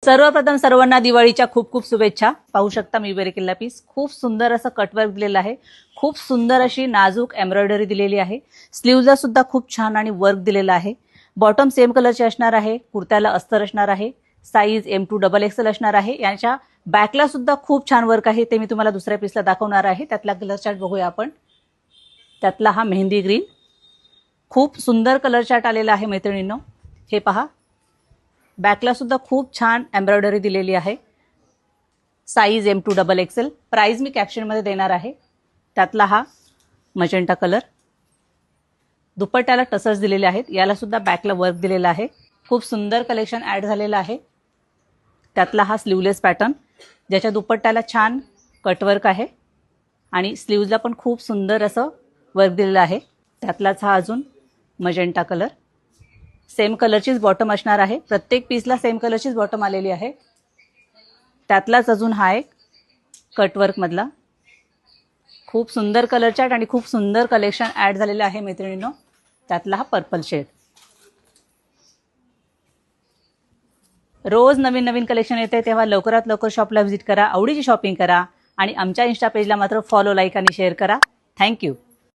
सर्वप्रथम सर्वांना दिवाळीच्या खूप खूप शुभेच्छा। पाहू शकता मी वेअर केलेला पीस खूप सुंदर असं कटवर्क दिलेलं आहे। खूप सुंदर अशी नाजूक एम्ब्रॉयडरी दिलेली आहे। स्लीव्हला सुद्धा खूप छान आणि वर्क दिलेलं आहे। बॉटम सेम कलरची असणार आहे। कुर्त्याला अस्तर असणार आहे। साईज M2XXL असणार आहे। याच्या बॅकला सुद्धा खूप छान वर्क आहे, ते मी तुम्हाला दुसऱ्या पीसला दाखवणार आहे। त्यातला कलर चार्ट बघूया आपण। त्यातला हा मेहंदी ग्रीन खूप सुंदर कलर चार्ट आलेला आहे मैत्रिणींनो। हे पहा, बॅकला सुद्धा खूप छान एम्ब्रॉयडरी दिलेली आहे। Size M2XXL। प्राइस मी कॅप्शनमध्ये देणार आहे। त्यातला हा मजेंटा कलर, दुपट्ट्याला टसर्स दिलेले आहेत। याला सुद्धा बॅकला वर्क दिलेला आहे। खूप सुंदर कलेक्शन ॲड झालेलं आहे। त्यातला हा स्लीवलेस पॅटर्न, ज्याच्या दुपट्ट्याला छान कटवर्क आहे आणि स्लीव्हजला पण खूप सुंदर असं वर्क दिलेलं आहे। त्यातलाच हा अजून मजेंटा कलर, सेम कलरचीच बॉटम असणार आहे। प्रत्येक पीसला सेम कलरचीच बॉटम आलेली आहे। त्यातलाच अजून हा एक कटवर्क मधला खूप सुंदर कलर चार्ट आणि खूप सुंदर कलेक्शन ॲड झालेलं आहे मैत्रिणींनो। त्यातला हा पर्पल शेड। रोज नवीन नवीन कलेक्शन येते, तेव्हा लवकरात लवकर शॉपला व्हिजिट करा, आवडीची शॉपिंग करा आणि आमच्या इन्स्टा पेजला मात्र फॉलो, लाईक आणि शेअर करा। थँक्यू।